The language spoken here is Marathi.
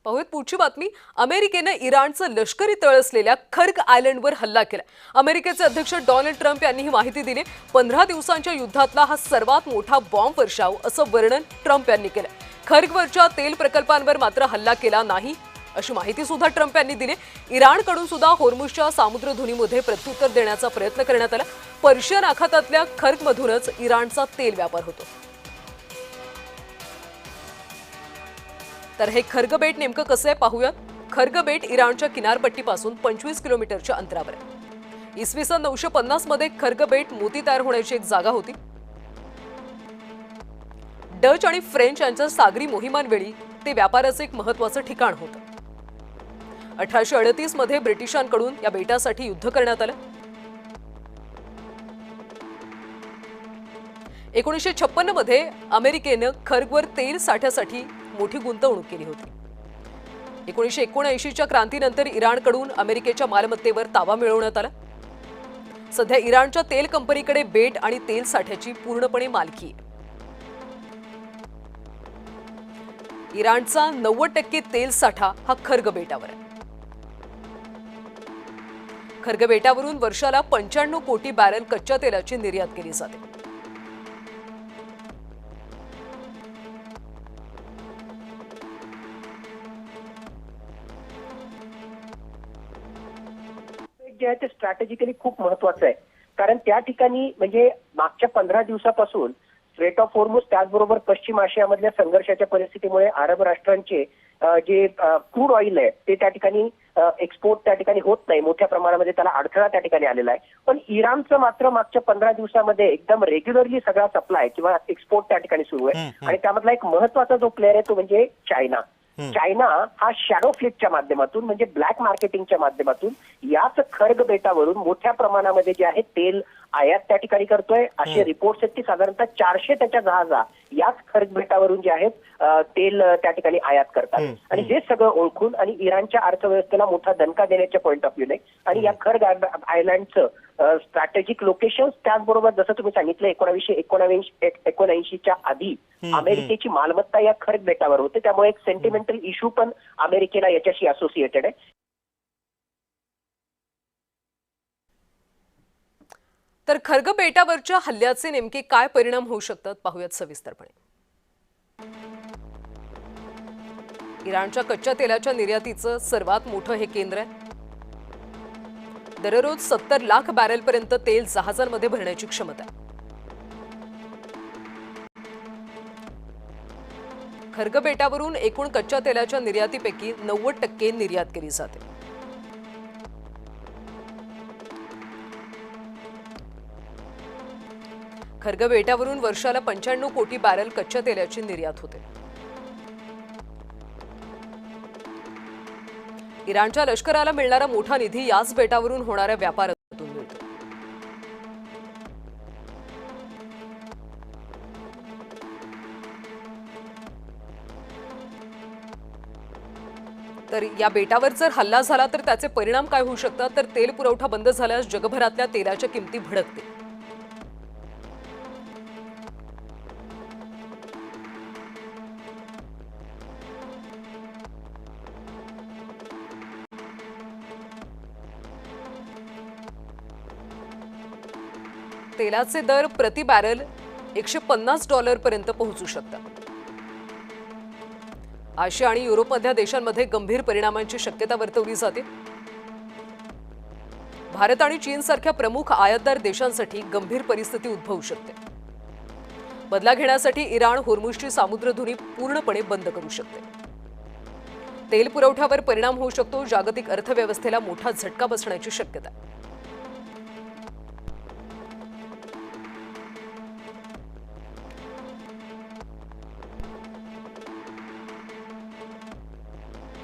पाहूयात पुढची बातमी। अमेरिकेने इराणचं लष्करी तळ असलेल्या खर्ग आयलंडवर हल्ला केला। अमेरिकेचे अध्यक्ष डोनाल्ड ट्रम्प यांनी ही माहिती दिली। 15 दिवसांच्या युद्धातला हा सर्वात मोठा बॉम्ब वर्षाव असं वर्णन ट्रम्प यांनी केलं। खर्गवरच्या तेल प्रकल्पांवर मात्र हल्ला केला नाही अशी माहिती सुद्धा ट्रम्प यांनी दिली। इराणकडून सुद्धा होर्मुझच्या सामुद्रधुनीमध्ये प्रत्युत्तर देण्याचा प्रयत्न करण्यात आला। पर्शियन आखातातल्या खर्गमधूनच इराणचा तेल व्यापार होतो। तर हे खर्ग बेट नेमकं कसं आहे पाहूयात। खर्ग बेट इराणच्या किनारपट्टीपासून 25 किलोमीटरच्या अंतरावर आहे। इसवी सन 950 मध्ये खर्ग बेट मोती तयार होण्याची एक जागा होती। डच आणि फ्रेंच यांच्या सागरी मोहिमांवेळी ते व्यापाराचं एक महत्त्वाचं ठिकाण होतं। 1838 मध्ये ब्रिटिशांकडून या बेटासाठी युद्ध करण्यात आलं। 1956 मध्ये अमेरिकेनं खर्गवर तेल साठ्यासाठी मोठी गुंतवणूक केली होती। 1979च्या क्रांतीनंतर इराणकडून अमेरिकेच्या मालमत्तेवर ताबा मिळवण्यात आला। सध्या इराणच्या तेल कंपनीकडे बेट आणि तेल साठ्याची पूर्णपणे मालकी आहे। इराणचा 90% तेल साठा हा खर्ग बेटावर आहे। खर्ग बेटावरून वर्षाला 95 कोटी बॅरल कच्च्या तेलाची निर्यात केली जाते। जे आहे ते स्ट्रॅटेजिकली खूप महत्त्वाचं आहे, कारण त्या ठिकाणी म्हणजे मागच्या 15 दिवसापासून स्ट्रेट ऑफ होर्मुझ त्याचबरोबर पश्चिम आशियामधल्या संघर्षाच्या परिस्थितीमुळे अरब राष्ट्रांचे जे क्रूड ऑइल आहे ते त्या ठिकाणी एक्सपोर्ट त्या ठिकाणी होत नाही, मोठ्या प्रमाणामध्ये त्याला अडथळा त्या ठिकाणी आलेला आहे। पण इराणचं मात्र मागच्या 15 दिवसामध्ये एकदम रेग्युलरली सगळा सप्लाय किंवा एक्सपोर्ट त्या ठिकाणी सुरू आहे। आणि त्यामधला एक महत्त्वाचा जो प्लेअर आहे तो म्हणजे चायना। चायना हा शॅडो फ्लिपच्या माध्यमातून म्हणजे ब्लॅक मार्केटिंगच्या माध्यमातून याच खर्ग बेटावरून मोठ्या प्रमाणामध्ये जे आहे तेल आयात त्या ठिकाणी करतोय। असे रिपोर्ट्स आहेत की साधारणतः 400 त्याच्या जहाजा याच खर्ग बेटावरून जे आहेत तेल त्या ठिकाणी आयात करतात। आणि हे सगळं ओळखून आणि इराणच्या अर्थव्यवस्थेला मोठा दणका देण्याच्या पॉईंट ऑफ व्ह्यूने आणि या खर्ग आयलँडचं स्ट्रॅटेजिक लोकेशन त्याचबरोबर जसं तुम्ही सांगितलं 1979च्या आधी अमेरिकेची मालमत्ता या खर्ग बेटावर होते, त्यामुळे एक सेंटिमेंटल इश्यू पण अमेरिकेला याच्याशी असोसिएटेड आहे। तर खर्ग बेटावरच्या हल्ल्याचे नेमके काय परिणाम होऊ शकतात पाहूयात सविस्तरपणे। इराणच्या कच्च्या तेलाच्या निर्यातीचं सर्वात मोठं हे केंद्र आहे। दररोज 70 लाख बॅरल पर्यंत तेल जहाजांमध्ये भरण्याची क्षमता आहे। खर्ग बेटावरून एकूण कच्च्या तेलाच्या निर्यातीपैकी 90% निर्यात केली जाते। खर्ग बेटावरून वर्षाला 95 कोटी बॅरल कच्च्या तेलाची निर्यात होते। इराणच्या लष्कराला मिळणारा मोठा निधी याच बेटावरून होणाऱ्या व्यापारातून मिळतो। तर या बेटावर जर हल्ला झाला तर त्याचे परिणाम काय होऊ शकतात, तर तेल पुरवठा बंद झाल्यास जगभरातल्या तेलाच्या किमती भडकतील। तेलाचे दर प्रति बॅरल $150 पर्यंत पोहोचू शकतात। आशिया आणि युरोपमधल्या देशांमध्ये गंभीर परिणामांची शक्यता वर्तवली जाते। भारत आणि चीन सारख्या प्रमुख आयातदार देशांसाठी गंभीर परिस्थिती उद्भवू शकते। बदला घेण्यासाठी इराण होर्मुझची सामुद्रधुनी पूर्णपणे बंद करू शकते। तेल पुरवठ्यावर परिणाम होऊ शकतो। जागतिक अर्थव्यवस्थेला मोठा झटका बसण्याची शक्यता आहे।